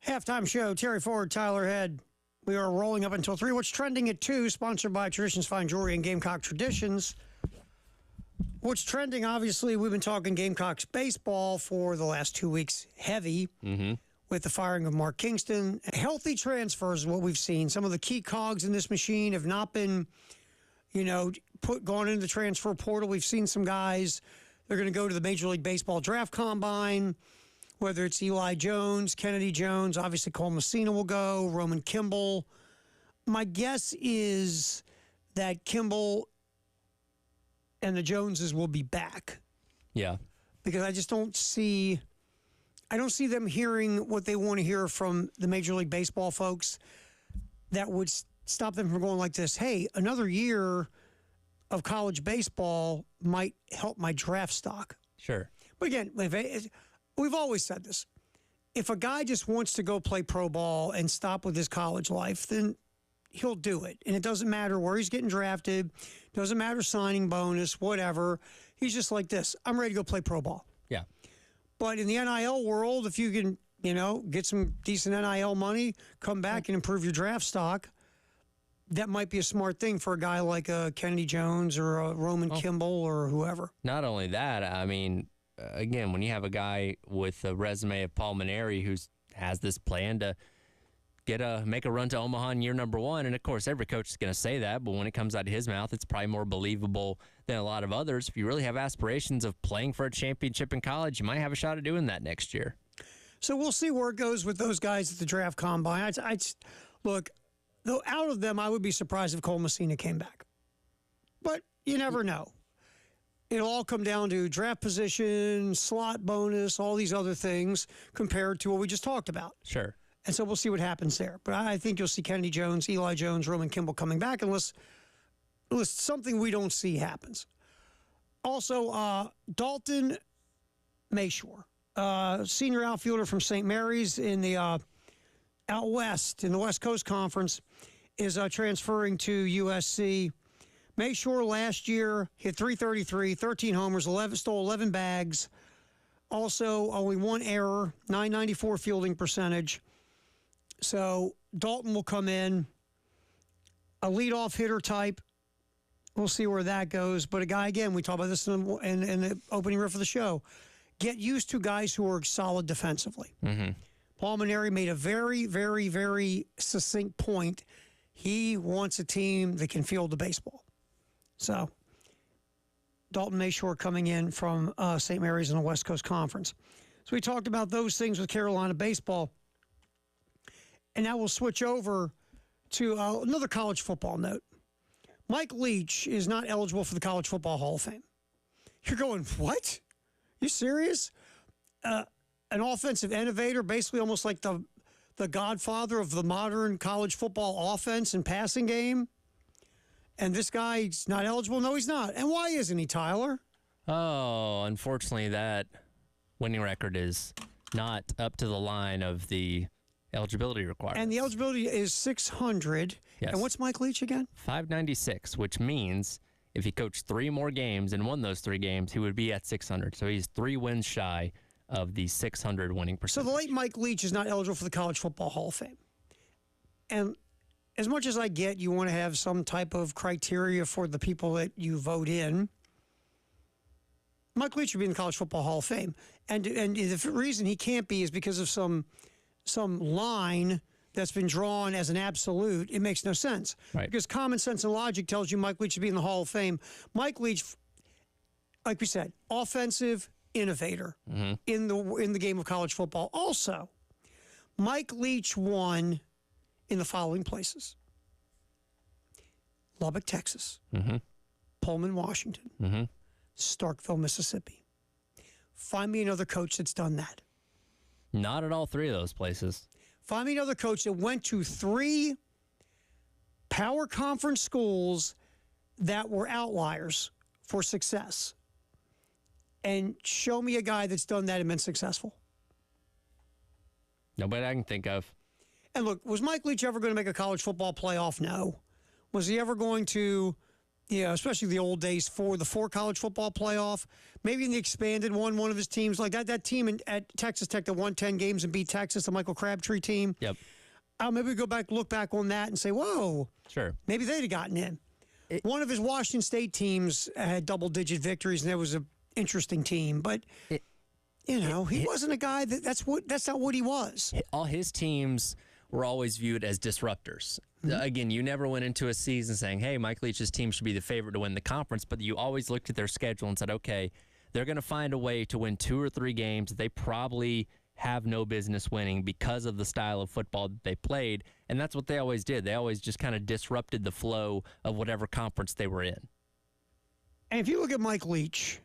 Halftime show, Terry Ford, Tyler Head. We are rolling up until 3. What's trending at 2, sponsored by Traditions Fine Jewelry and Gamecock Traditions. What's trending, obviously, we've been talking Gamecocks baseball for the last 2 weeks, heavy, with the firing of Mark Kingston. Healthy transfers is what we've seen. Some of the key cogs in this machine have not been, gone into the transfer portal. We've seen some guys, they're going to go to the Major League Baseball Draft Combine, whether it's Eli Jones, Kennedy Jones, obviously Cole Messina will go, Roman Kimball. My guess is that Kimball and the Joneses will be back. Yeah. Because I just don't see them hearing what they want to hear from the Major League Baseball folks that would stop them from going like this. Hey, another year of college baseball might help my draft stock. Sure. But again, we've always said this. If a guy just wants to go play pro ball and stop with his college life, then he'll do it. And it doesn't matter where he's getting drafted, doesn't matter signing bonus, whatever. He's just like this. I'm ready to go play pro ball. Yeah. But in the NIL world, if you can, get some decent NIL money, come back and improve your draft stock, that might be a smart thing for a guy like Kennedy Jones or a Roman Kimball or whoever. Not only that, I mean, again, when you have a guy with a resume of Paul Mainieri who has this plan to make a run to Omaha in year number 1, and of course every coach is going to say that, but when it comes out of his mouth, it's probably more believable than a lot of others. If you really have aspirations of playing for a championship in college, you might have a shot at doing that next year. So we'll see where it goes with those guys at the draft combine. Look, though, out of them, I would be surprised if Cole Messina came back. But you never know. It'll all come down to draft position, slot bonus, all these other things compared to what we just talked about. Sure. And so we'll see what happens there. But I think you'll see Kennedy Jones, Eli Jones, Roman Kimball coming back unless something we don't see happens. Also, Dalton Mayshore, senior outfielder from St. Mary's in the out west, in the West Coast Conference, is transferring to USC. Mayshore last year hit .333, 13 homers, stole 11 bags. Also, only one error, .994 fielding percentage. So Dalton will come in, a leadoff hitter type. We'll see where that goes. But a guy, again, we talked about this in the opening riff of the show, get used to guys who are solid defensively. Paul Mainieri made a very, very, very succinct point. He wants a team that can field the baseball. So Dalton Mayshore coming in from St. Mary's in the West Coast Conference. So we talked about those things with Carolina baseball. And now we'll switch over to another college football note. Mike Leach is not eligible for the College Football Hall of Fame. You're going, what? You serious? An offensive innovator, basically almost like the godfather of the modern college football offense and passing game. And this guy's not eligible? No, he's not. And why isn't he, Tyler? Oh, unfortunately, that winning record is not up to the line of the eligibility requirements. And the eligibility is 600. Yes. And what's Mike Leach again? 596, which means if he coached 3 more games and won those 3 games, he would be at 600. So he's 3 wins shy of the 600 winning percentage. So the late Mike Leach is not eligible for the College Football Hall of Fame. And as much as I get, you want to have some type of criteria for the people that you vote in, Mike Leach should be in the College Football Hall of Fame. And the reason he can't be is because of some line that's been drawn as an absolute. It makes no sense. Right. Because common sense and logic tells you Mike Leach should be in the Hall of Fame. Mike Leach, like we said, offensive innovator in the game of college football. Also, Mike Leach won in the following places: Lubbock, Texas, Pullman, Washington, Starkville, Mississippi. Find me another coach that's done that. Not at all 3 of those places. Find me another coach that went to 3 power conference schools that were outliers for success. And show me a guy that's done that and been successful. Nobody I can think of. And look, was Mike Leach ever going to make a college football playoff? No. Was he ever going to Yeah, especially the old days for the college football playoff. Maybe in the expanded one of his teams, like that team at Texas Tech that won 10 games and beat Texas, the Michael Crabtree team. Yep. Maybe we look back on that and say, whoa, Sure. maybe they'd have gotten in. One of his Washington State teams had double-digit victories, and that was an interesting team. But, he wasn't a guy that's not what he was. All his teams were always viewed as disruptors. Again, you never went into a season saying, hey, Mike Leach's team should be the favorite to win the conference, but you always looked at their schedule and said, okay, they're going to find a way to win 2 or 3 games they probably have no business winning because of the style of football that they played, and that's what they always did. They always just kind of disrupted the flow of whatever conference they were in. And if you look at Mike Leach,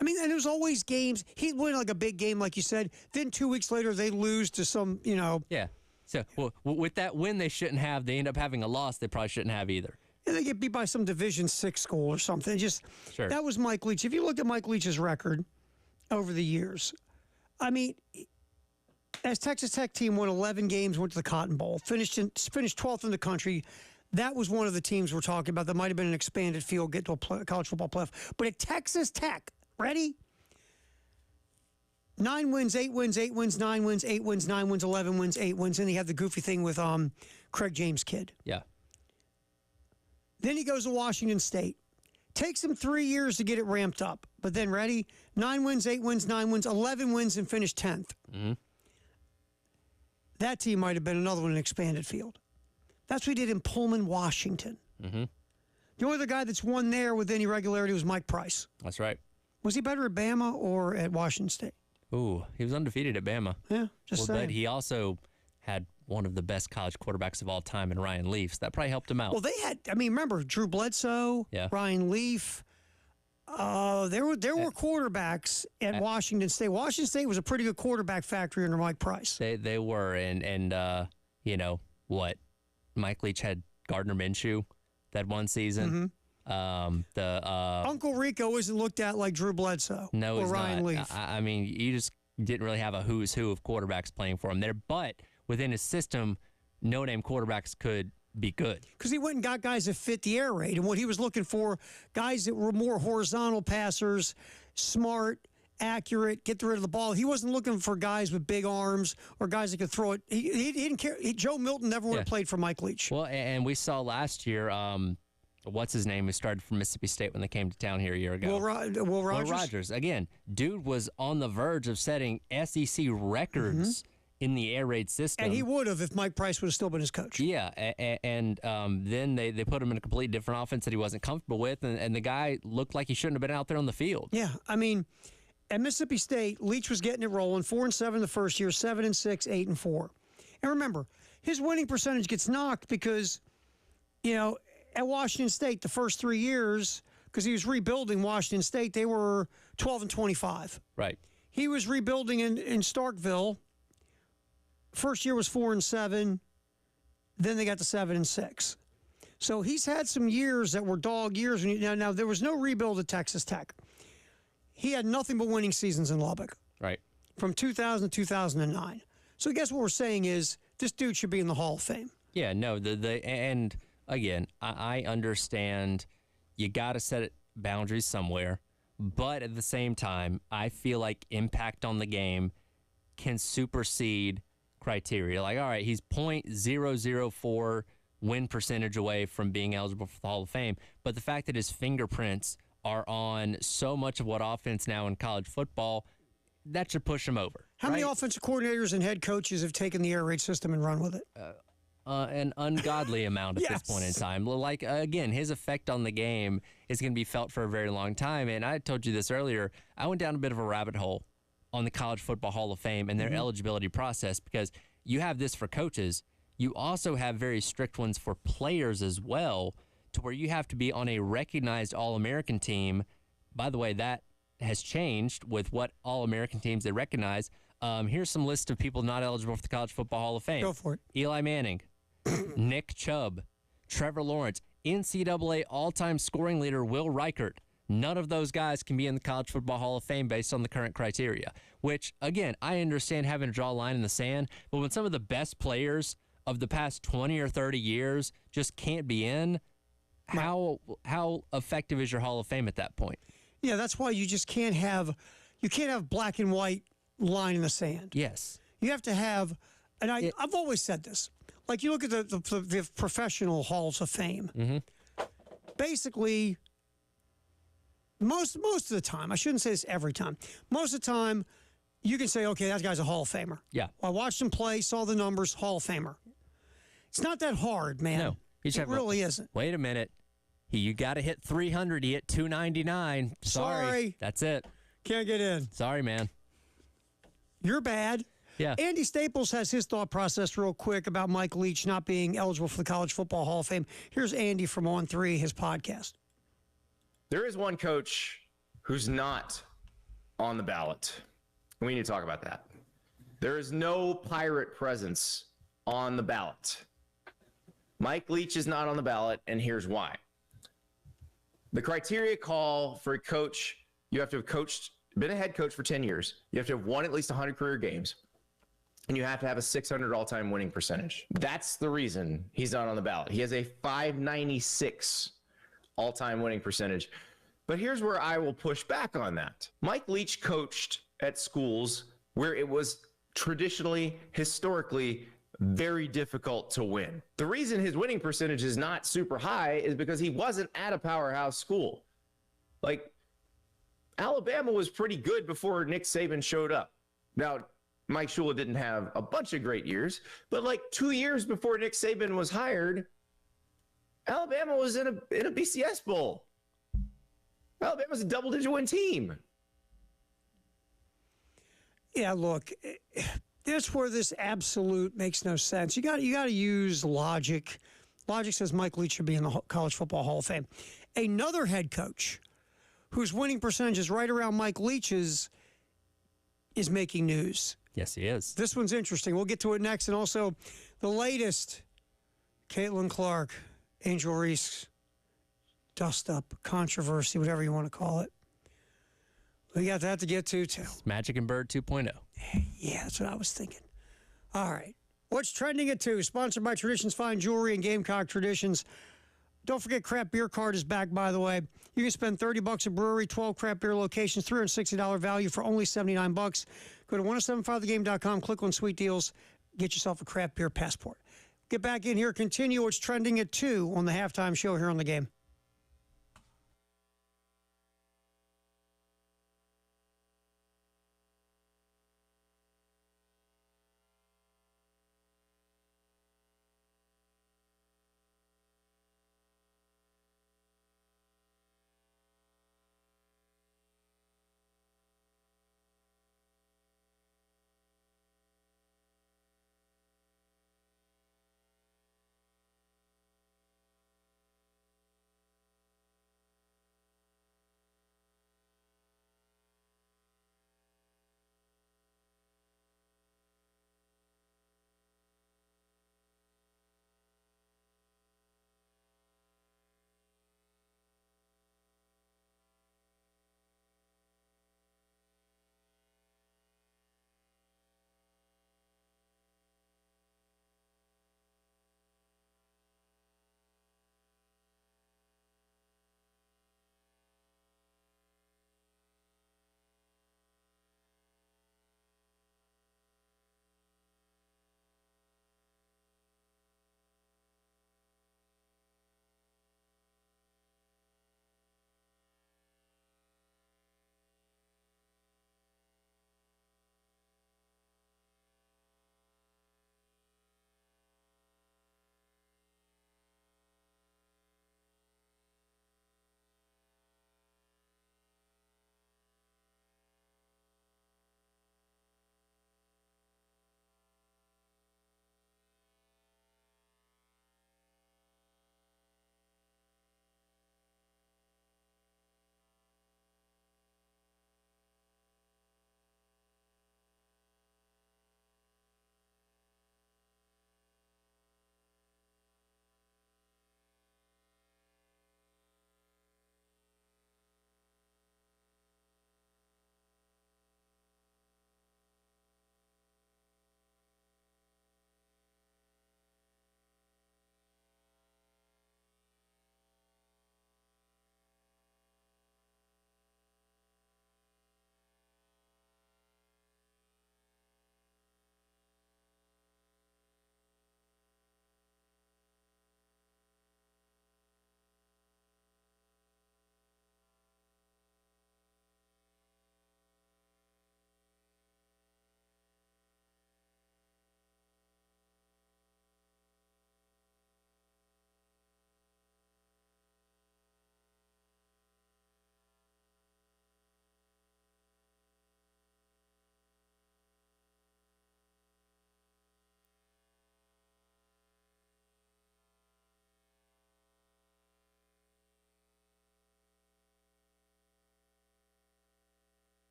I mean, and there's always games. He'd win like a big game, like you said. Then 2 weeks later, they lose to some, Yeah. So with that win they shouldn't have, they end up having a loss they probably shouldn't have either. And they get beat by some Division VI school or something. Sure. That was Mike Leach. If you looked at Mike Leach's record over the years, I mean, as Texas Tech team won 11 games, went to the Cotton Bowl, finished 12th in the country. That was one of the teams we're talking about that might have been an expanded field, get to a college football playoff. But at Texas Tech, ready? 9 wins, 8 wins, 8 wins, 9 wins, 8 wins, 9 wins, 11 wins, 8 wins. And he had the goofy thing with Craig James Kidd. Yeah. Then he goes to Washington State. Takes him 3 years to get it ramped up. But then, ready? 9 wins, 8 wins, 9 wins, 11 wins, and finished 10th. Mm-hmm. That team might have been another one in expanded field. That's what he did in Pullman, Washington. Mm-hmm. The only other guy that's won there with any regularity was Mike Price. That's right. Was he better at Bama or at Washington State? Ooh, he was undefeated at Bama. Yeah, just saying. But he also had one of the best college quarterbacks of all time in Ryan Leaf. So that probably helped him out. Well, they had, remember, Drew Bledsoe, Ryan Leaf. There were quarterbacks at Washington State. Washington State was a pretty good quarterback factory under Mike Price. They were, and you know what? Mike Leach had Gardner Minshew that one season. Mm-hmm. Uncle Rico isn't looked at like Drew Bledsoe or Ryan not. Leaf. I mean, you just didn't really have a who's who of quarterbacks playing for him there. But within his system, no-name quarterbacks could be good. Because he went and got guys that fit the air raid. And what he was looking for, guys that were more horizontal passers, smart, accurate, get rid of the ball. He wasn't looking for guys with big arms or guys that could throw it. He didn't care. Joe Milton never would have played for Mike Leach. Well, and we saw last year, what's his name, who started from Mississippi State when they came to town here a year ago? Will Rogers. Will Rogers. Again, dude was on the verge of setting SEC records in the air raid system. And he would have if Mike Price would have still been his coach. Yeah, and then they put him in a completely different offense that he wasn't comfortable with, and the guy looked like he shouldn't have been out there on the field. Yeah, I mean, at Mississippi State, Leach was getting it rolling, 4-7 the first year, 7-6, 8-4. And remember, his winning percentage gets knocked because, at Washington State, the first 3 years, because he was rebuilding Washington State, they were 12-25. Right. He was rebuilding in Starkville. First year was 4-7. Then they got to 7-6. So he's had some years that were dog years. Now there was no rebuild at Texas Tech. He had nothing but winning seasons in Lubbock. Right. From 2000 to 2009. So I guess what we're saying is this dude should be in the Hall of Fame. Yeah, no, and again, I understand you got to set boundaries somewhere, but at the same time, I feel like impact on the game can supersede criteria. Like, all right, he's .004 win percentage away from being eligible for the Hall of Fame, but the fact that his fingerprints are on so much of what offense now in college football, that should push him over. How many offensive coordinators and head coaches have taken the air raid system and run with it? An ungodly amount at this point in time. Like, again, his effect on the game is going to be felt for a very long time. And I told you this earlier. I went down a bit of a rabbit hole on the College Football Hall of Fame and their eligibility process, because you have this for coaches. You also have very strict ones for players as well, to where you have to be on a recognized All-American team. By the way, that has changed with what All-American teams they recognize. Here's some list of people not eligible for the College Football Hall of Fame. Go for it. Eli Manning, Nick Chubb, Trevor Lawrence, NCAA all-time scoring leader Will Reichert. None of those guys can be in the College Football Hall of Fame based on the current criteria, which, again, I understand having to draw a line in the sand, but when some of the best players of the past 20 or 30 years just can't be in, how effective is your Hall of Fame at that point? Yeah, that's why you just can't have black and white line in the sand. Yes. You have to have, and I've always said this. Like you look at the professional halls of fame. Mm-hmm. Basically, most of the time, I shouldn't say this every time. Most of the time, you can say, okay, that guy's a Hall of Famer. Yeah. I watched him play, saw the numbers, Hall of Famer. It's not that hard, man. No, it really isn't. Wait a minute. You got to hit 300. He hit 299. Sorry. That's it. Can't get in. Sorry, man. You're bad. Yeah. Andy Staples has his thought process real quick about Mike Leach not being eligible for the College Football Hall of Fame. Here's Andy from On 3, his podcast. There is one coach who's not on the ballot. We need to talk about that. There is no Pirate presence on the ballot. Mike Leach is not on the ballot, and here's why. The criteria call for a coach, you have to have been a head coach for 10 years. You have to have won at least 100 career games. And you have to have a 600 all-time winning percentage. That's the reason he's not on the ballot. He has a 596 all-time winning percentage. But here's where I will push back on that. Mike Leach coached at schools where it was traditionally, historically, very difficult to win. The reason his winning percentage is not super high is because he wasn't at a powerhouse school. Like, Alabama was pretty good before Nick Saban showed up. Now, Mike Shula didn't have a bunch of great years, but like 2 years before Nick Saban was hired, Alabama was in a BCS bowl. Alabama was a double-digit win team. Yeah, look, that's where this absolute makes no sense. You got to use logic. Logic says Mike Leach should be in the College Football Hall of Fame. Another head coach whose winning percentage is right around Mike Leach's is making news. Yes, he is. This one's interesting. We'll get to it next. And also, the latest Caitlin Clark, Angel Reese, dust up, controversy, whatever you want to call it. We got that to get to, too. Magic and Bird 2.0. Yeah, that's what I was thinking. All right. What's trending at 2? Sponsored by Traditions Fine Jewelry and Gamecock Traditions. Don't forget, Craft Beer Card is back, by the way. You can spend $30 at brewery, 12 craft beer locations, $360 value for only $79. Go to 1075thegame.com, click on Sweet Deals, get yourself a craft beer passport. Get back in here, continue what's trending at 2 on the halftime show here on the game.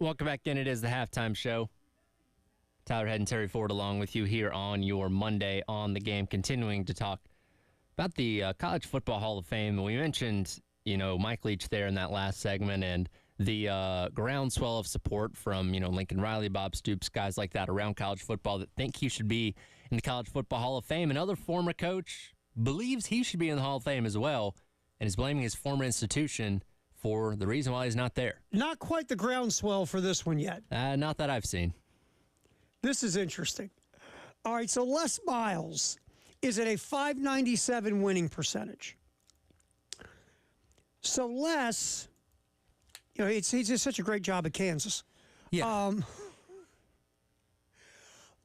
Welcome back in. It is the halftime show. Tyler Head and Terry Ford along with you here on your Monday on the Game, continuing to talk about the College Football Hall of Fame. We mentioned, Mike Leach there in that last segment and the groundswell of support from, Lincoln Riley, Bob Stoops, guys like that around college football that think he should be in the College Football Hall of Fame. Another former coach believes he should be in the Hall of Fame as well and is blaming his former institution for the reason why he's not there. Not quite the groundswell for this one yet. Not that I've seen. This is interesting. All right, so Les Miles is at a .597 winning percentage. So Les, he did such a great job at Kansas. Yeah.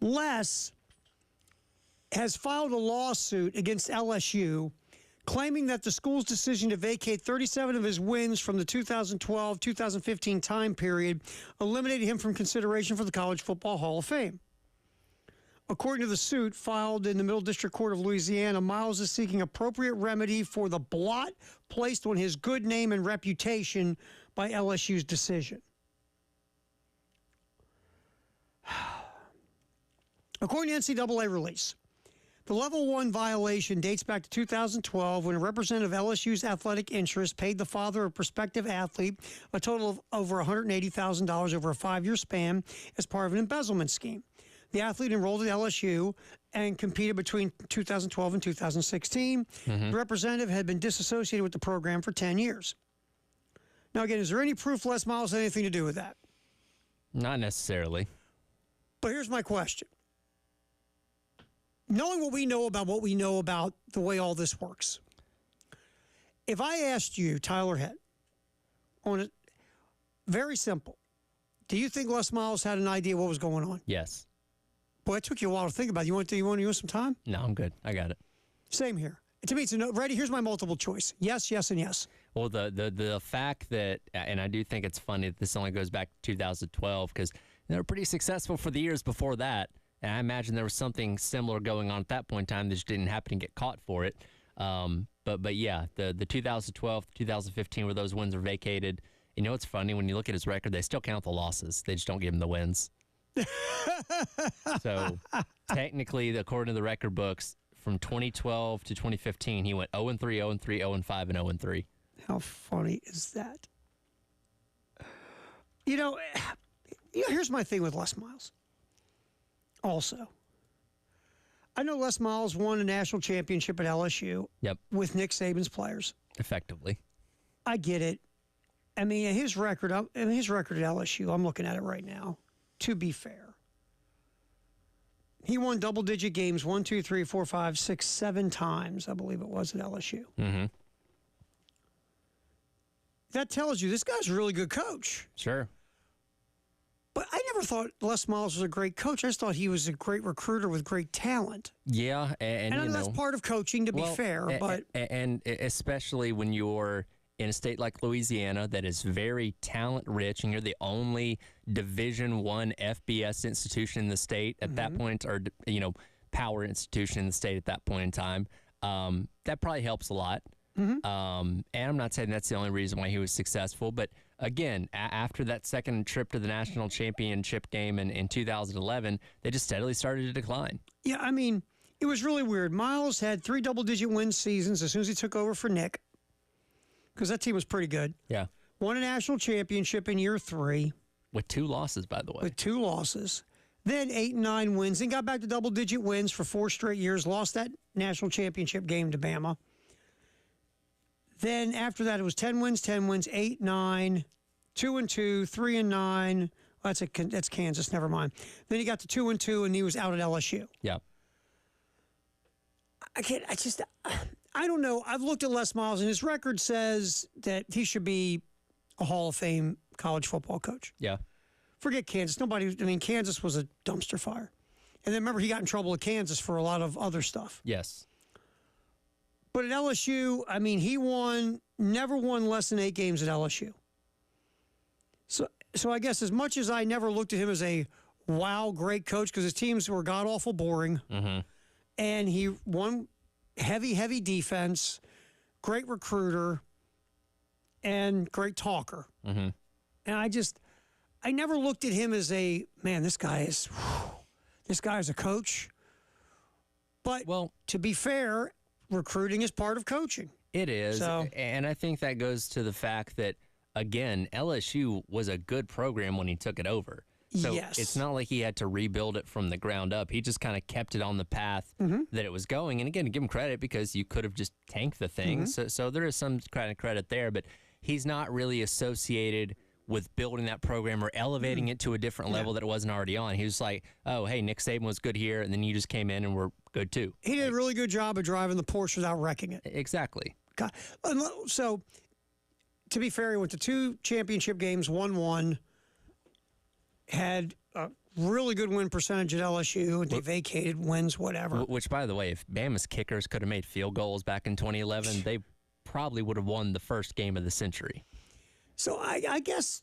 Les has filed a lawsuit against LSU claiming that the school's decision to vacate 37 of his wins from the 2012-2015 time period eliminated him from consideration for the College Football Hall of Fame. According to the suit filed in the Middle District Court of Louisiana, Miles is seeking appropriate remedy for the blot placed on his good name and reputation by LSU's decision. According to NCAA release, the Level 1 violation dates back to 2012 when a representative of LSU's athletic interest paid the father of a prospective athlete a total of over $180,000 over a 5-year span as part of an embezzlement scheme. The athlete enrolled at LSU and competed between 2012 and 2016. The representative had been disassociated with the program for 10 years. Now, again, is there any proof Les Miles had anything to do with that? Not necessarily. But here's my question. Knowing what we know about the way all this works, if I asked you, Tyler Head, on it, very simple, do you think Les Miles had an idea what was going on? Yes. Boy, it took you a while to think about it. You want to use some time? No, I'm good. I got it. Same here. To me, it's a no. Ready? Here's my multiple choice. Yes, yes, and yes. Well, the fact that, and I do think it's funny that this only goes back to 2012 because they were pretty successful for the years before that. And I imagine there was something similar going on at that point in time that just didn't happen to get caught for it. But yeah, the 2012, 2015 where those wins are vacated. You know what's funny? When you look at his record, they still count the losses. They just don't give him the wins. So technically, according to the record books, from 2012 to 2015, he went 0-3, 0-3, 0-5, and 0-3. How funny is that? Here's my thing with Les Miles. Also, I know Les Miles won a national championship at LSU. Yep. With Nick Saban's players. Effectively. I get it. I mean, his record at LSU, I'm looking at it right now. To be fair, he won double-digit games 1, 2, 3, 4, 5, 6, 7 times, I believe it was, at LSU. Mm-hmm. That tells you this guy's a really good coach. Sure. But I never thought Les Miles was a great coach. I just thought he was a great recruiter with great talent. Yeah, and I know that's part of coaching, to be fair. But and especially when you're in a state like Louisiana that is very talent-rich, and you're the only Division I FBS institution in the state at that point, or power institution in the state at that point in time, that probably helps a lot. And I'm not saying that's the only reason why he was successful, but again, after that second trip to the national championship game in 2011, they just steadily started to decline. Yeah, I mean, it was really weird. Miles had 3 double-digit win seasons as soon as he took over for Nick, because that team was pretty good. Yeah. Won a national championship in year 3. With 2 losses, by the way. With 2 losses. Then 8 and 9 wins. Then got back to double-digit wins for 4 straight years. Lost that national championship game to Bama. Then after that, it was 10 wins, 8, 9, 2-2, 3 and 9. That's Kansas. Never mind. Then he got to 2-2, and he was out at LSU. Yeah. I don't know. I've looked at Les Miles, and his record says that he should be a Hall of Fame college football coach. Yeah. Forget Kansas. Kansas was a dumpster fire. And then remember, he got in trouble at Kansas for a lot of other stuff. Yes. But at LSU, he never won less than 8 games at LSU. So I guess as much as I never looked at him as a great coach, because his teams were god-awful boring, and he won heavy defense, great recruiter, and great talker. And I never looked at him as a man. This guy is a coach. But Well, to be fair, recruiting is part of coaching. it is. So- And I think that goes to the fact that, again, LSU was a good program when he took it over. So Yes. it's not like he had to rebuild it from the ground up. He just kind of kept it on the path that it was going. And again, to give him credit because you could have just tanked the thing. So there is some kind of credit there, but he's not really associated with building that program or elevating it to a different level that it wasn't already on. He was like, oh, hey, Nick Saban was good here, and then you just came in and were good too. He did a really good job of driving the Porsche without wrecking it. Exactly. God. So, to be fair, he went to 2 championship games, won 1, had a really good win percentage at LSU, and they vacated wins, whatever. Which, by the way, if Bama's kickers could have made field goals back in 2011, they probably would have won the first game of the century. So I guess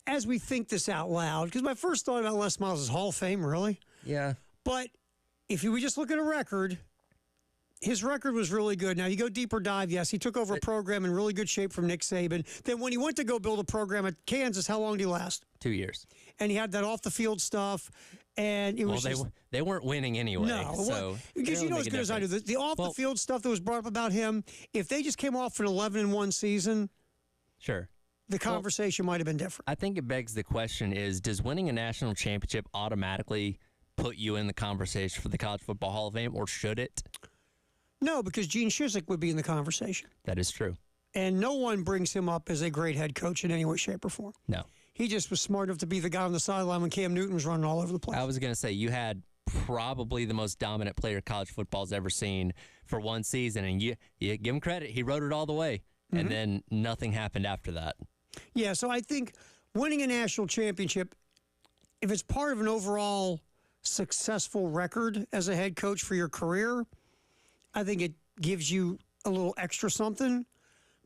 as we think this out loud, because my first thought about Les Miles is Hall of Fame, really. Yeah. But if you would just look at a record, his record was really good. Now, you go deeper dive, yes, he took over a program in really good shape from Nick Saban. Then when he went to go build a program at Kansas, how long did he last? 2 years. And he had that off-the-field stuff, and it was Well, just... they weren't winning anyway. No, so because it you know doesn't as make good a as I do, difference. the off-the-field stuff that was brought up about him, if they just came off an 11-1 season, Sure. the conversation might have been different. I think it begs the question is, does winning a national championship automatically put you in the conversation for the College Football Hall of Fame, or should it? No, because Gene Chizik would be in the conversation. That is true. And no one brings him up as a great head coach in any way, shape, or form. No. He just was smart enough to be the guy on the sideline when Cam Newton was running all over the place. I was going to say, you had probably the most dominant player college football's ever seen for one season, and you give him credit. He rode it all the way, and then nothing happened after that. Yeah, so I think winning a national championship, if it's part of an overall successful record as a head coach for your career, I think it gives you a little extra something.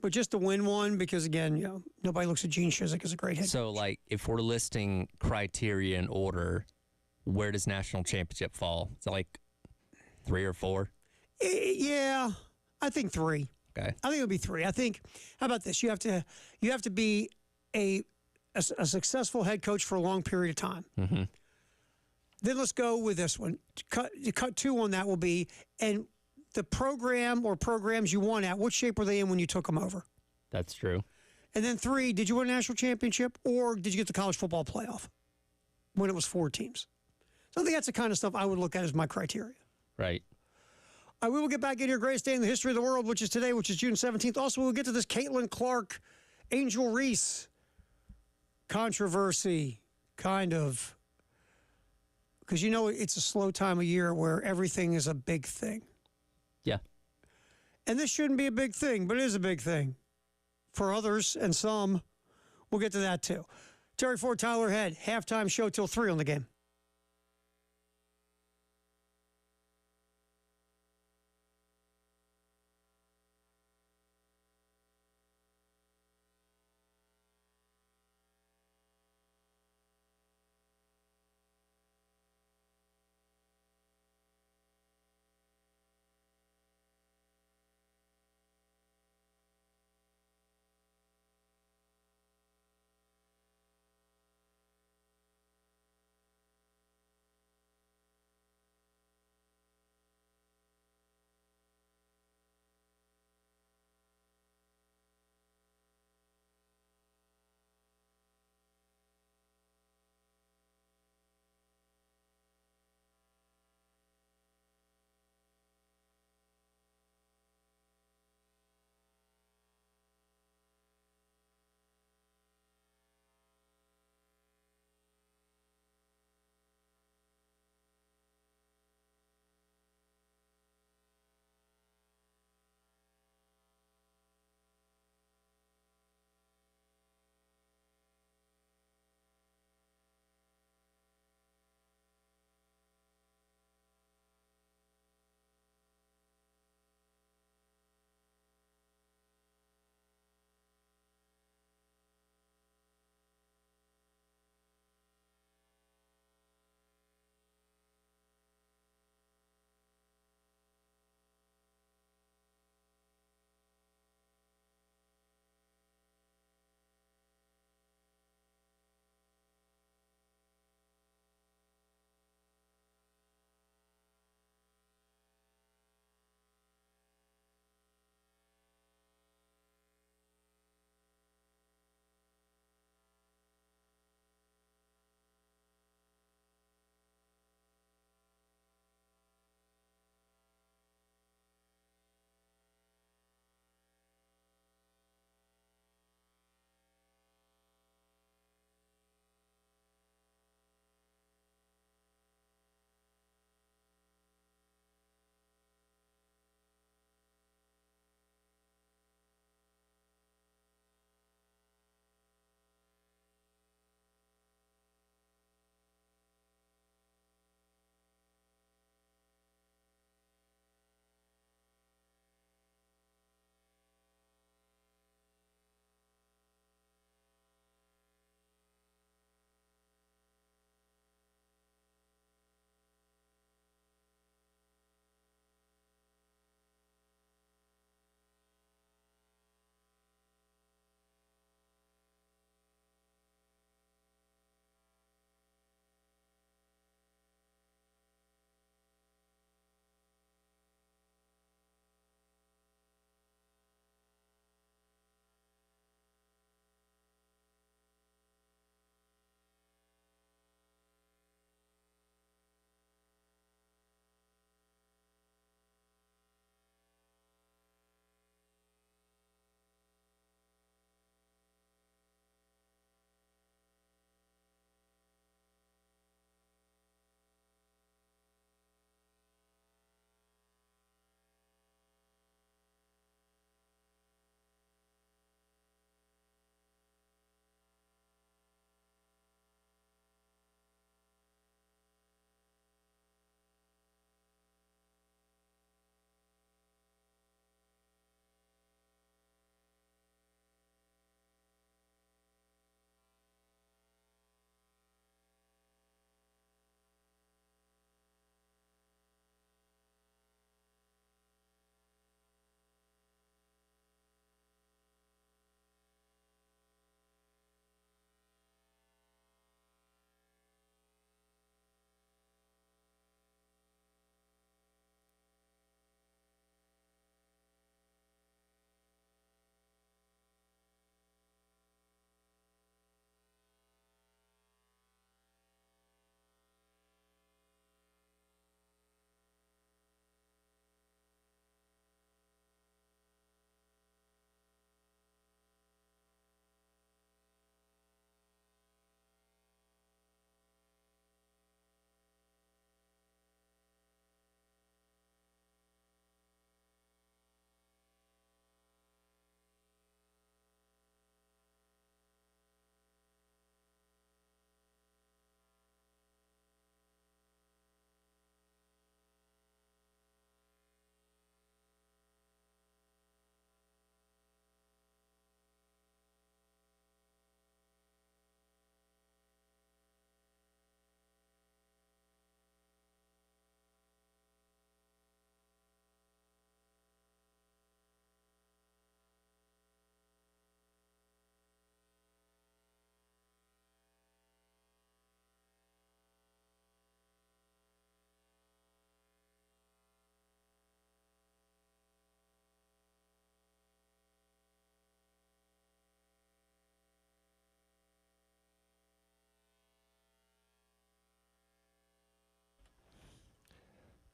But just to win one, because again, you know, nobody looks at Gene Chizik as a great head. So, like, if we're listing criteria in order, where does national championship fall? Is it like 3 or 4? Yeah, I think 3. Okay. I think it would be 3. I think. How about this? You have to be a successful head coach for a long period of time. Mm-hmm. Then let's go with this one. Cut 2 on that will be, and the program or programs you won at, what shape were they in when you took them over? That's true. And then 3, did you win a national championship, or did you get the college football playoff when it was 4 teams? So I think that's the kind of stuff I would look at as my criteria. Right. We will get back in here, greatest day in the history of the world, which is today, which is June 17th. Also, we'll get to this Caitlin Clark, Angel Reese controversy, kind of. Because you know it's a slow time of year where everything is a big thing. Yeah. And this shouldn't be a big thing, but it is a big thing for others and some. We'll get to that too. Terry Ford, Tyler Head, halftime show till 3 on the game.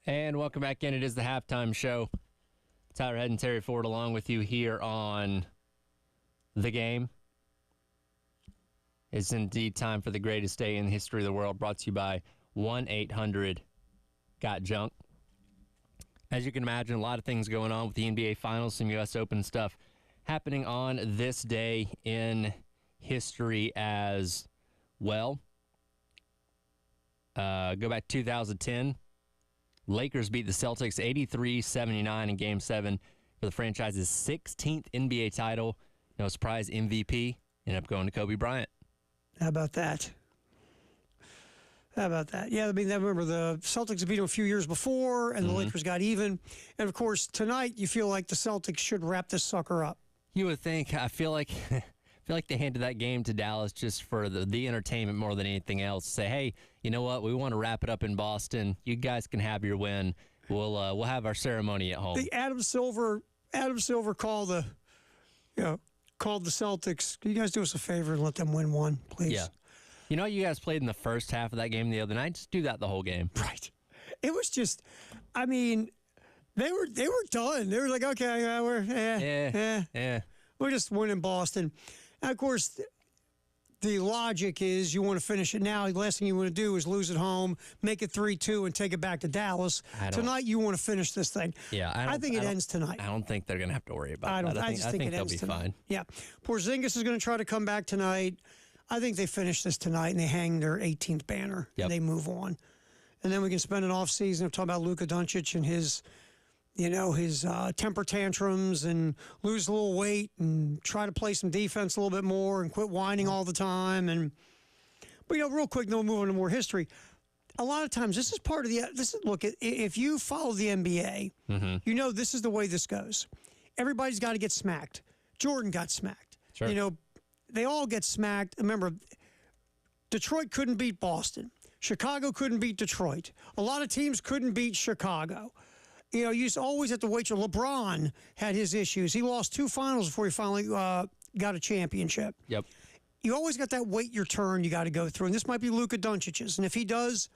And welcome back in. It is the halftime show. Tyler Head and Terry Ford along with you here on The Game. It's indeed time for the greatest day in the history of the world, brought to you by 1-800-GOT-JUNK. As you can imagine, a lot of things going on with the NBA Finals, some U.S. Open stuff happening on this day in history as well. Go back to 2010. Lakers beat the Celtics 83-79 in Game 7 for the franchise's 16th NBA title. No surprise, MVP ended up going to Kobe Bryant. How about that? Yeah, I mean, I remember the Celtics beat them a few years before, and the Lakers got even. And, of course, tonight you feel like the Celtics should wrap this sucker up. You would think. I feel like they handed that game to Dallas just for the entertainment more than anything else. Say, hey, you know what? We want to wrap it up in Boston. You guys can have your win. We'll have our ceremony at home. The Adam Silver called the Celtics. Can you guys do us a favor and let them win one, please? Yeah. You know, you guys played in the first half of that game the other night. Just do that the whole game. Right. It was just, I mean, they were done. They were like, okay, we're just winning Boston. And of course, the logic is you want to finish it now. The last thing you want to do is lose at home, make it 3-2, and take it back to Dallas. Tonight, you want to finish this thing. Yeah, I think it ends tonight. I don't think they're going to have to worry about that. I just think it they'll ends be tonight. fine. Yeah. Porzingis is going to try to come back tonight. I think they finish this tonight and they hang their 18th banner and they move on. And then we can spend an off season talking about Luka Doncic and his temper tantrums and lose a little weight and try to play some defense a little bit more and quit whining all the time. But real quick, then we'll move on to more history. A lot of times, this is part of look, if you follow the NBA, you know this is the way this goes. Everybody's got to get smacked. Jordan got smacked. Sure. They all get smacked. Remember, Detroit couldn't beat Boston. Chicago couldn't beat Detroit. A lot of teams couldn't beat Chicago. You used to always have to wait. LeBron had his issues. He lost 2 finals before he finally got a championship. Yep. You always got that wait your turn you got to go through. And this might be Luka Doncic's. And if he does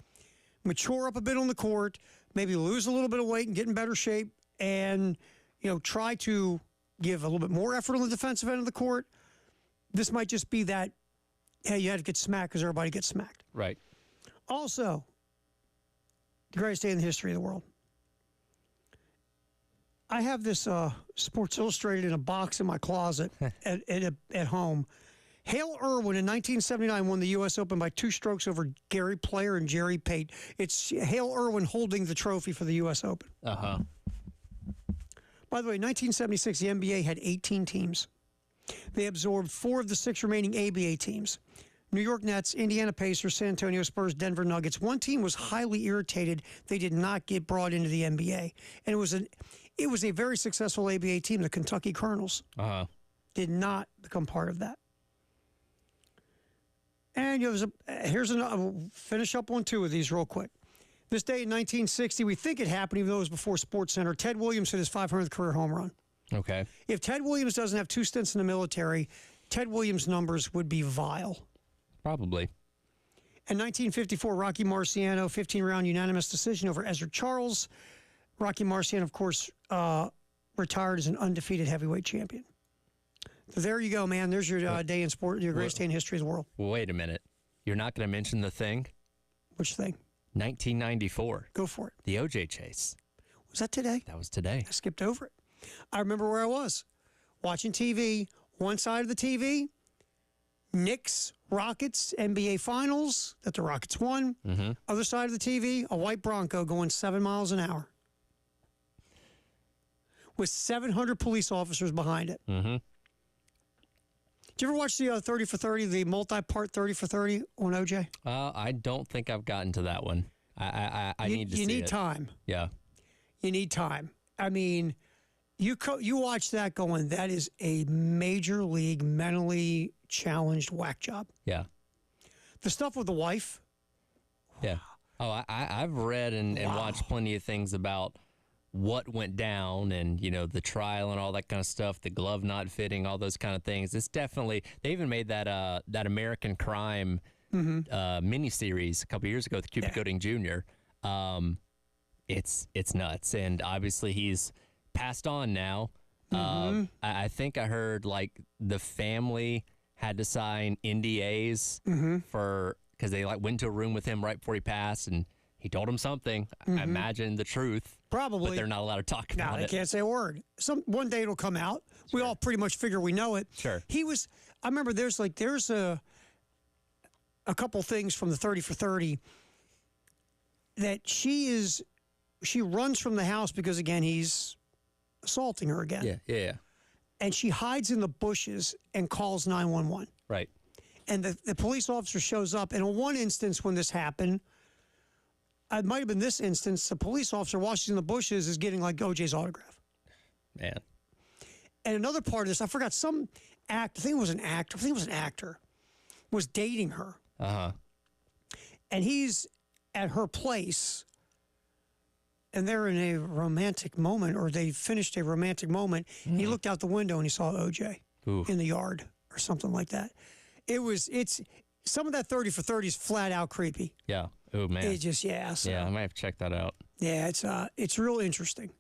mature up a bit on the court, maybe lose a little bit of weight and get in better shape and, try to give a little bit more effort on the defensive end of the court, this might just be that, hey, you had to get smacked because everybody gets smacked. Right. Also, the greatest day in the history of the world. I have this Sports Illustrated in a box in my closet at home. Hale Irwin in 1979 won the U.S. Open by 2 strokes over Gary Player and Jerry Pate. It's Hale Irwin holding the trophy for the U.S. Open. Uh-huh. By the way, in 1976, the NBA had 18 teams. They absorbed 4 of the 6 remaining ABA teams. New York Nets, Indiana Pacers, San Antonio Spurs, Denver Nuggets. One team was highly irritated they did not get brought into the NBA. And it was a very successful ABA team, the Kentucky Colonels. Uh-huh. Did not become part of that. And here's another, finish up on 2 of these real quick. This day in 1960, we think it happened, even though it was before SportsCenter. Ted Williams hit his 500th career home run. Okay. If Ted Williams doesn't have 2 stints in the military, Ted Williams' numbers would be vile. Probably. In 1954, Rocky Marciano, 15-round unanimous decision over Ezra Charles. Rocky Marciano, of course, retired as an undefeated heavyweight champion. So there you go, man. There's your day in sport, your greatest day in history of the world. Wait a minute. You're not going to mention the thing? Which thing? 1994. Go for it. The OJ chase. Was that today? That was today. I skipped over it. I remember where I was. Watching TV. One side of the TV, Knicks, Rockets, NBA Finals that the Rockets won. Mm-hmm. Other side of the TV, a white Bronco going 7 miles an hour with 700 police officers behind it. Mm-hmm. Did you ever watch the 30 for 30, the multi-part 30 for 30 on OJ? I don't think I've gotten to that one. I need to see it. You need time. Yeah. You need time. I mean, you watch that going, that is a major league mentally challenged whack job. Yeah. The stuff with the wife. Yeah. Oh, I've read and watched plenty of things about what went down and, the trial and all that kind of stuff, the glove not fitting, all those kind of things. It's definitely, they even made that American Crime miniseries a couple years ago with Cuba Gooding Jr. it's nuts. And obviously he's passed on now. I think I heard like the family had to sign NDAs for because they like went to a room with him right before he passed, and he told him something. I imagine the truth, Probably. but they're not allowed to talk No, about they it. can't say a word. One day it'll come out. We all pretty much figure we know it. Sure. I remember there's a couple things from the 30 for 30 that she runs from the house because again he's assaulting her again. Yeah. And she hides in the bushes and calls 911. Right. And the police officer shows up. And in one instance when this happened, it might have been this instance, the police officer, while she's in the bushes, is getting like OJ's autograph. Man. And another part of this, I forgot some I think it was an actor, was dating her. Uh-huh. And he's at her place, and they're in a romantic moment, or they finished a romantic moment. And he looked out the window and he saw OJ Ooh. in the yard or something like that. It's some of that 30 for 30 is flat out creepy. Yeah. Oh, man. It just, so, Yeah, I might have to check that out. yeah, it's real interesting.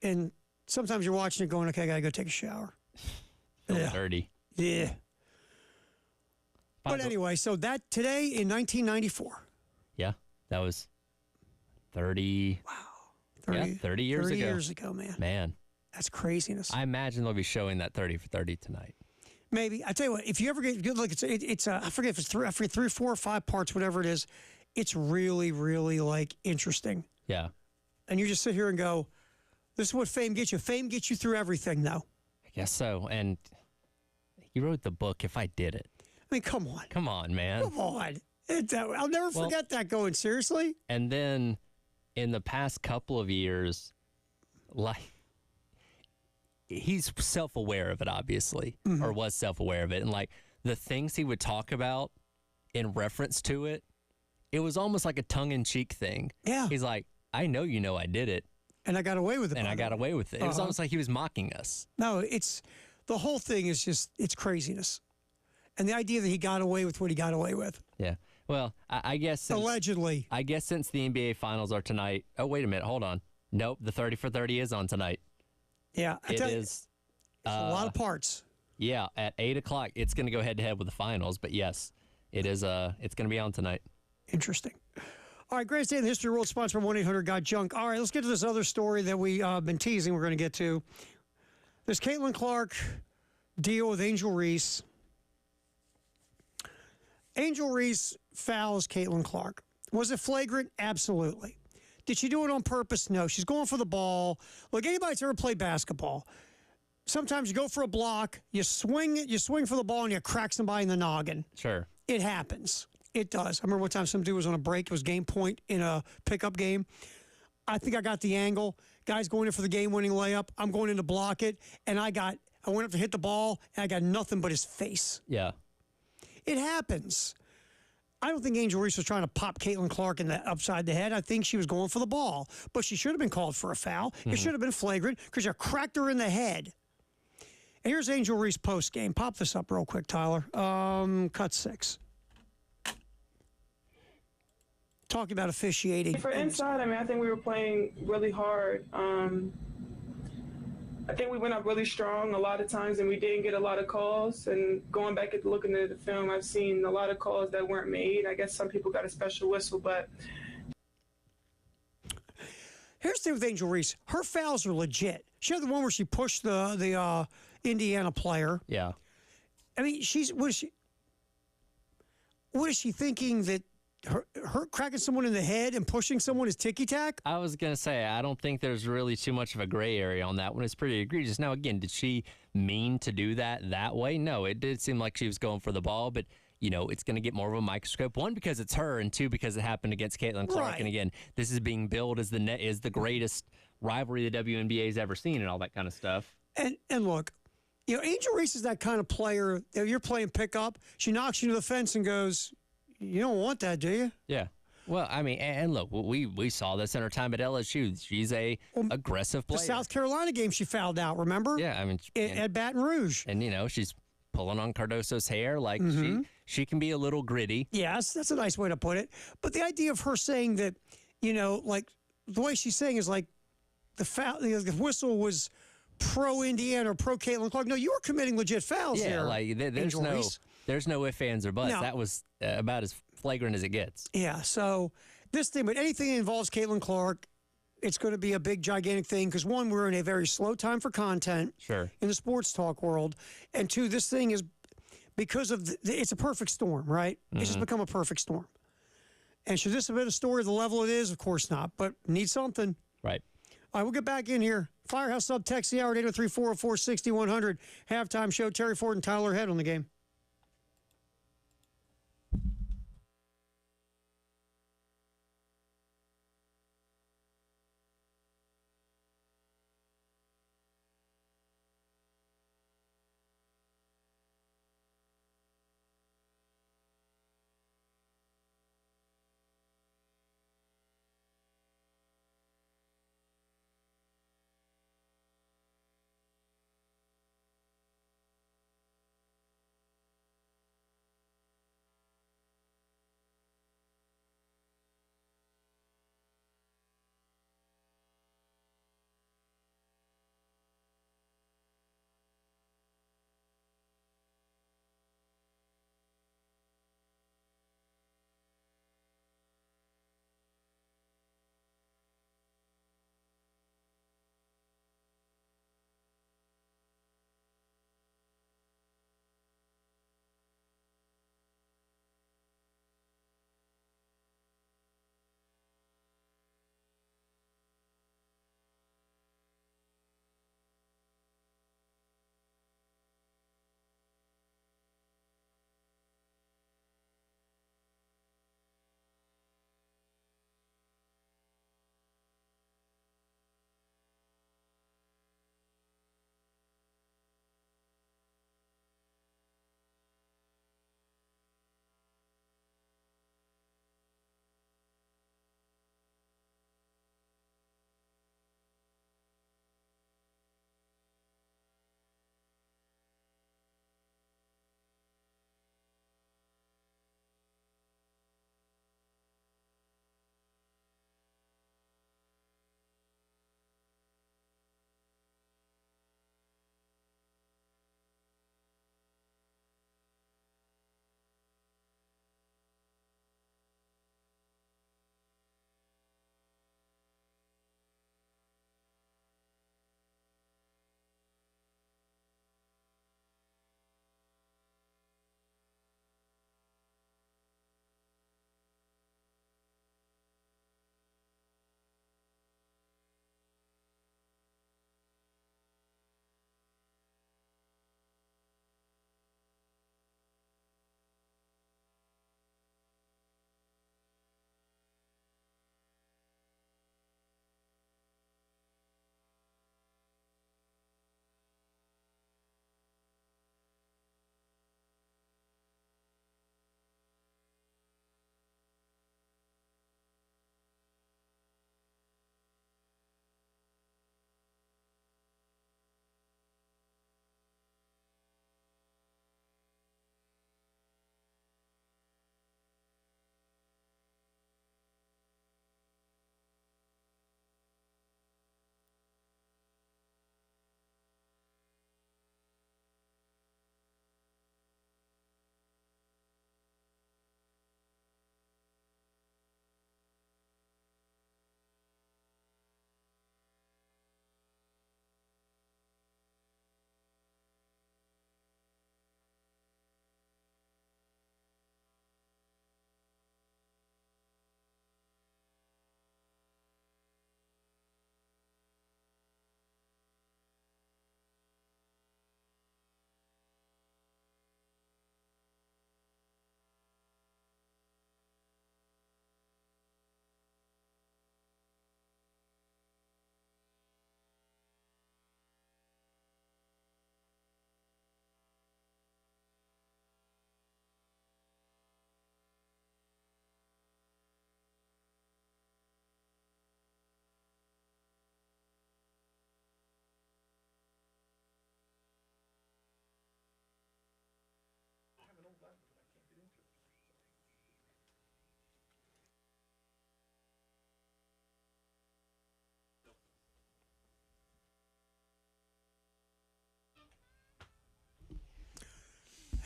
And sometimes you're watching it going, okay, I got to go take a shower. Feeling dirty. Yeah. By But the- anyway, so that today in 1994. Yeah, that was 30. Wow. 30 years 30 ago. years ago, man. Man, That's craziness. I imagine they'll be showing that 30 for 30 tonight. Maybe. I tell you what, if you ever get good look, it's I forget if it's three, 4 or 5 parts, whatever it is. It's really, really like interesting. Yeah, And you just sit here and go, this is what fame gets you. Fame gets you through everything, though. I guess so. And he wrote the book, If I Did It. I mean, come on. Come on, man. Come on. I'll never forget that going, seriously? And then in the past couple of years, like, he's self-aware of it, obviously, or was self-aware of it. And like the things he would talk about in reference to it, it was almost like a tongue-in-cheek thing. Yeah. He's like, I know you know I did it, And I got away with it. and by I the got way. away with it. It was almost like he was mocking us. No, the whole thing is just, it's craziness. And the idea that he got away with what he got away with. Yeah. Well, I guess since, Allegedly. I guess since the NBA Finals are tonight. Oh, wait a minute. Hold on. Nope. The 30 for 30 is on tonight. Yeah. I It tell you, is. it's a lot of parts. Yeah, at 8 o'clock. It's going to go head to head with the finals. But yes, it is. It's going to be on tonight. Interesting. All right, greatest day in the history of the world, sponsored by 1-800-GOT-JUNK. All right, let's get to this other story that we've been teasing we're going to get to. This Caitlin Clark deal with Angel Reese. Angel Reese fouls Caitlin Clark. Was it flagrant? Absolutely. Did she do it on purpose? No. She's going for the ball. Look, anybody that's ever played basketball, sometimes you go for a block, you swing for the ball, and you crack somebody in the noggin. Sure. It happens. It does. I remember one time some dude was on a break. It was game point in a pickup game. I think I got the angle. Guy's going in for the game-winning layup. I'm going in to block it, and I went up to hit the ball, and I got nothing but his face. Yeah. It happens. I don't think Angel Reese was trying to pop Caitlin Clark in the upside the head. I think she was going for the ball, but she should have been called for a foul. It should have been flagrant because you cracked her in the head. And here's Angel Reese post game. Pop this up real quick, Tyler. Cut 6. Talking about officiating. For inside, I mean, I think we were playing really hard. I think we went up really strong a lot of times, and we didn't get a lot of calls. And going back and looking at the film, I've seen a lot of calls that weren't made. I guess some people got a special whistle, but Here's the thing with Angel Reese. Her fouls are legit. She had the one where she pushed the Indiana player. Yeah. I mean, what is she thinking that her cracking someone in the head and pushing someone is ticky-tack? I was going to say, I don't think there's really too much of a gray area on that one. It's pretty egregious. Now, again, did she mean to do that way? No, it did seem like she was going for the ball, but, you know, it's going to get more of a microscope. One, because it's her, and two, because it happened against Caitlin Clark. Right. And again, this is being billed as the greatest rivalry the WNBA's ever seen and all that kind of stuff. And look, you know, Angel Reese is that kind of player that you're playing pickup. She knocks you to the fence and goes, "You don't want that, do you?" Yeah. Well, I mean, and look, we saw this in her time at LSU. She's a aggressive The player. South Carolina game she fouled out, remember? Yeah, I mean, At Baton Rouge. and you know, she's pulling on Cardoso's hair. Like she can be a little gritty. Yes, that's a nice way to put it. But the idea of her saying that, you know, like the way she's saying is like the foul, the whistle was pro Indiana or pro Caitlin Clark. No, you were committing legit fouls Yeah, there. like Angel Reese. there's no ifs, ands, or buts. No. That was about as flagrant as it gets. Yeah, so this thing, but anything that involves Caitlin Clark, it's going to be a big, gigantic thing because, one, we're in a very slow time for content Sure. in the sports talk world. And two, this thing is because of it's a perfect storm, right? It's just become a perfect storm. And should this have been a story the level it is? Of course not, but need something. Right. All right, we'll get back in here. Firehouse sub text the hour at 803-404-6100. Halftime show. Terry Ford and Tyler Head on the game.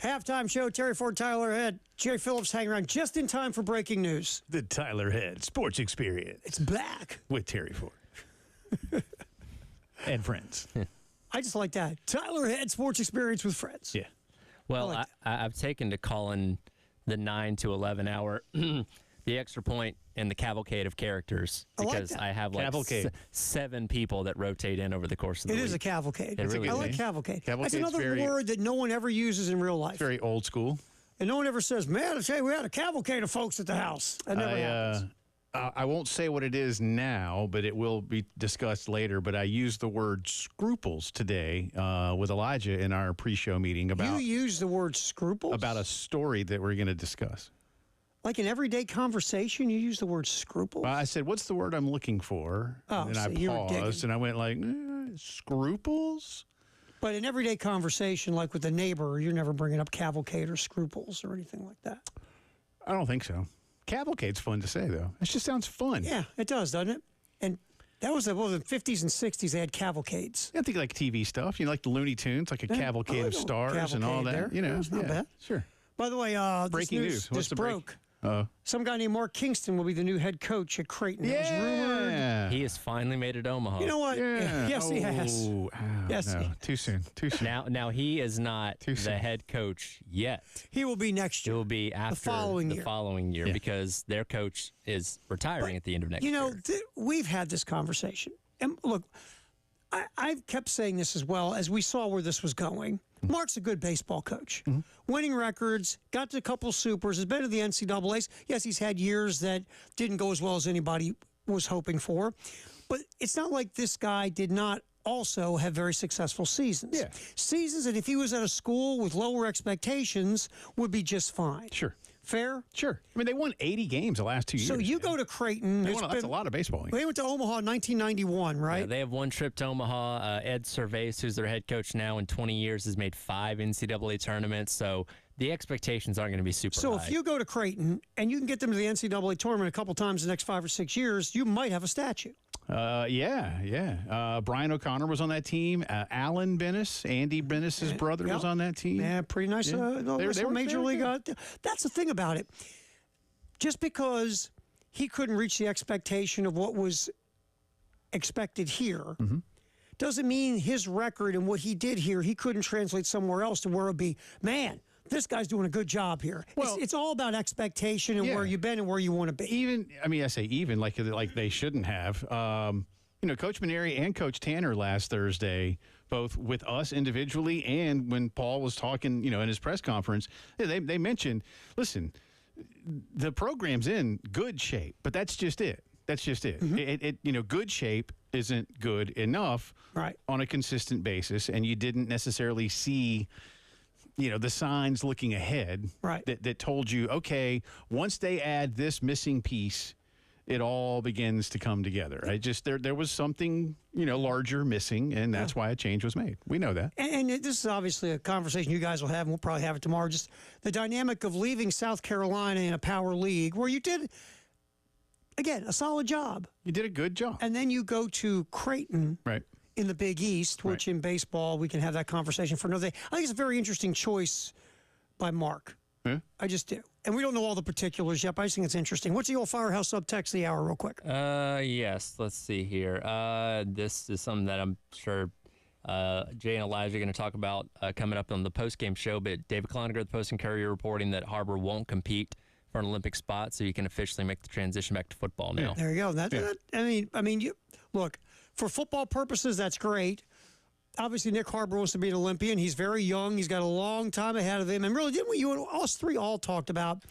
Halftime show, Terry Ford, Tyler Head. Jerry Phillips hanging around just in time for breaking news. The Tyler Head Sports Experience It's back. with Terry Ford and friends. I just like that. Tyler Head Sports Experience with friends. Yeah. Well, like I've taken to calling the 9 to 11 hour the extra point in the cavalcade of characters I like because that. I have like Cavalcade. 7 people that rotate in over the course of the It week. is a cavalcade. It really I is. like cavalcade. That's Cavalcade's another very- word that no one ever uses in real life. Very old school. And no one ever says, man, I tell you, we had a cavalcade of folks at the house. That never happens. I won't say what it is now, but it will be discussed later. But I used the word scruples today with Elijah in our pre-show meeting You about use the word scruples? a story that we're going to discuss. Like in everyday conversation, you use the word scruples? Well, I said, "What's the word I'm looking for?" Oh, and so I you were digging. paused, and I went like, "Scruples." But in everyday conversation, like with a neighbor, you're never bringing up cavalcade or scruples or anything like that. I don't think so. Cavalcade's fun to say, though. It just sounds fun. Yeah, it does, doesn't it? And that was the 50s and 60s. They had cavalcades. I think like TV stuff. You know, like the Looney Tunes, like a cavalcade Oh, of no stars and all that. cavalcade there. You know, That's not yeah, bad. Sure. By the way, Breaking this news. What's This the break? broke. Some guy named Mark Kingston will be the new head coach at Creighton. It was rumored. Yeah. He has finally made it to Omaha. You know what? Yeah. Yes, he has. Oh, Yes, no. he- Too soon. Too soon. Now he is not Too the soon. head coach yet. He will be next It year. will be after following the year. following year Yeah. because their coach is retiring at the end of next You know, year. we've had this conversation. And look, I've kept saying this as well as we saw where this was going. Mark's a good baseball coach. Winning records, got to a couple supers, has been to the NCAAs. Yes, he's had years that didn't go as well as anybody was hoping for. But it's not like this guy did not also have very successful seasons. Yeah. Seasons that if he was at a school with lower expectations would be just fine. Sure. Fair? Sure. I mean, they won 80 games the last 2 years. So you go to Creighton. who's That's a been- lot of baseball. They went to Omaha in 1991, right? Yeah, they have one trip to Omaha. Ed Cervais, who's their head coach now in 20 years, has made 5 NCAA tournaments. So the expectations aren't going to be super So high. if you go to Creighton and you can get them to the NCAA tournament a couple times in the next 5 or 6 years, you might have a statue. Yeah. Brian O'Connor was on that team. Alan Bennis, Andy Bennis's brother, was Yep. on that team. Yeah, pretty nice. Yeah. Nice They were major very league. That's the thing about it. Just because he couldn't reach the expectation of what was expected here doesn't mean his record and what he did here, he couldn't translate somewhere else to where it would be, man, this guy's doing a good job here. Well- it's all about expectation and Yeah. where you've been and where you want to be. Even, I mean, I say even like they shouldn't have. Coach Maneri and Coach Tanner last Thursday, both with us individually and when Paul was talking, in his press conference, they mentioned, listen, the program's in good shape, but that's just it. That's just it. Good shape isn't good enough Right. on a consistent basis, and you didn't necessarily see the signs looking ahead Right. that told you, okay, once they add this missing piece, it all begins to come together. There was something, larger missing, and that's why a change was made. We know that. And this is obviously a conversation you guys will have, and we'll probably have it tomorrow. Just the dynamic of leaving South Carolina in a power league where you did, again, a solid job. You did a good job. And then you go to Creighton Right. in the Big East, which in baseball, we can have that conversation for another day. I think it's a very interesting choice by Mark. Yeah. I just do. And we don't know all the particulars yet, but I just think it's interesting. What's the old Firehouse subtext of the hour, real quick? Yes, let's see here. This is something that I'm sure Jay and Elijah are going to talk about coming up on the postgame show. But David Cloninger of the Post and Courier reporting that Harbor won't compete for an Olympic spot, so you can officially make the transition back to football now. There you go. Look, for football purposes, that's great. Obviously, Nick Harbor wants to be an Olympian. He's very young. He's got a long time ahead of him. And really, didn't we, you and us three all talked about,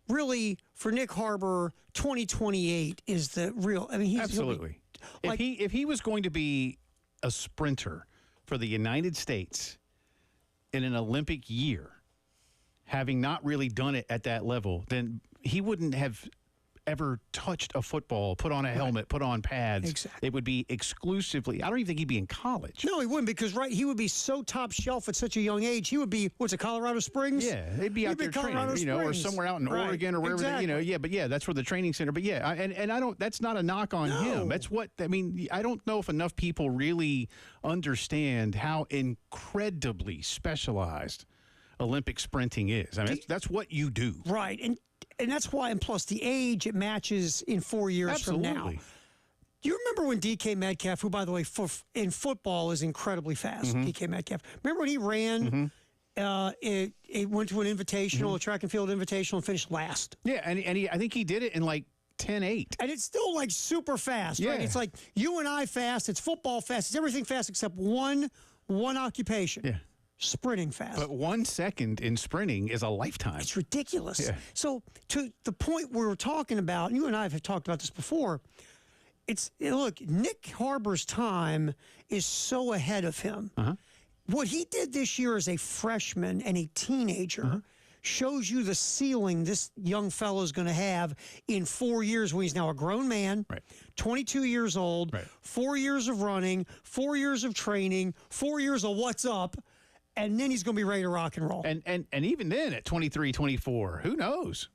really, for Nick Harbor, 2028 is the real. I mean, he's Absolutely. Like- If he was going to be a sprinter for the United States in an Olympic year, having not really done it at that level, then he wouldn't have ever touched a football, put on a helmet, put on pads. Exactly. It would be exclusively, I don't even think he'd be in college. No, he wouldn't, because he would be so top shelf at such a young age. He would be, what's it, Colorado Springs? Yeah, they'd be out there Colorado training, or Springs. somewhere out in Right, Oregon or wherever. exactly. But that's where the training center. But and I don't. That's not a knock on him. That's what I mean. I don't know if enough people really understand how incredibly specialized Olympic sprinting is. I mean, that's what you do. Right. And that's why, and plus the age, it matches in 4 years from now. Absolutely. Do you remember when DK Metcalf, who, by the way, in football is incredibly fast, Mm-hmm. DK Metcalf, remember when he ran, it went to an invitational, Mm-hmm. a track and field invitational, and finished last? Yeah, and I think he did it in like 10.8. And it's still like super fast, right? Yeah. It's like you and I fast, it's football fast, it's everything fast except one occupation. Yeah. Sprinting fast. But 1 second in sprinting is a lifetime. It's ridiculous. Yeah. So to the point we were talking about, and you and I have talked about this before, look, Nick Harbor's time is so ahead of him. What he did this year as a freshman and a teenager shows you the ceiling this young fellow is going to have in 4 years when he's now a grown man, Right. 22 years old, Right. 4 years of running, 4 years of training, 4 years of what's up, and then he's going to be ready to rock and roll. And even then at 23, 24, who knows?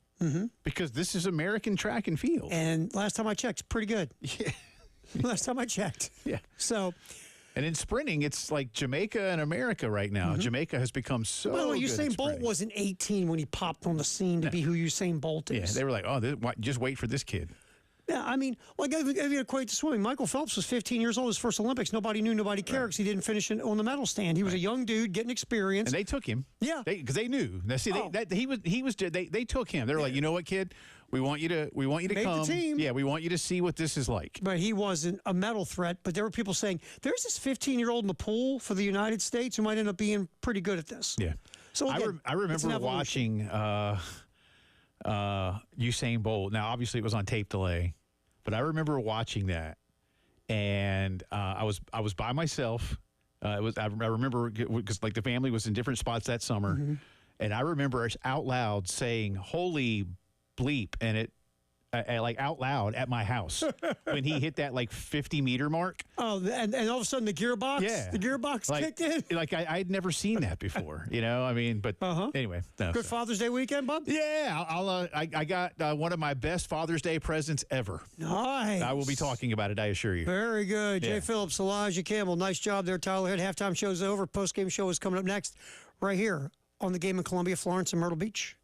Because this is American track and field. And last time I checked, it's pretty good. Yeah. Last time I checked. Yeah. So, And in sprinting, it's like Jamaica and America right now. Jamaica has become so by the way, good at Usain Bolt sprinting. wasn't 18 when he popped on the scene to be who Usain Bolt Yeah, is. they were like, oh, just wait for this kid. Yeah, I mean, like if you equate to swimming, Michael Phelps was 15 years old, his first Olympics. Nobody knew, nobody cared because he didn't finish on the medal stand. He was a young dude getting experience. And they took him. Yeah. Because they knew. Now, see, Oh. they took him. They were like, you know what, kid? We want you to Make the come. team. Yeah, we want you to see what this is like. But he wasn't a medal threat. But there were people saying, there's this 15-year-old in the pool for the United States who might end up being pretty good at this. Yeah. So again, I it's an remember evolution. watching Usain Bolt. Now, obviously, it was on tape delay, but I remember watching that, and I was by myself. I remember because like the family was in different spots that summer, Mm-hmm. and I remember out loud saying "Holy bleep!" and it. Like out loud at my house when he hit that like 50-meter mark. Oh, and all of a sudden the gearbox, kicked in. Like I'd never seen that before, you know. I mean, but anyway, no, Good so. Father's Day weekend, bub? Yeah, I got one of my best Father's Day presents ever. Nice. I will be talking about it, I assure you. Very good. Jay Yeah. Phillips, Elijah Campbell. Nice job there, Tyler. Halftime show's over. Post-game show is coming up next right here on the Game in Columbia, Florence, and Myrtle Beach.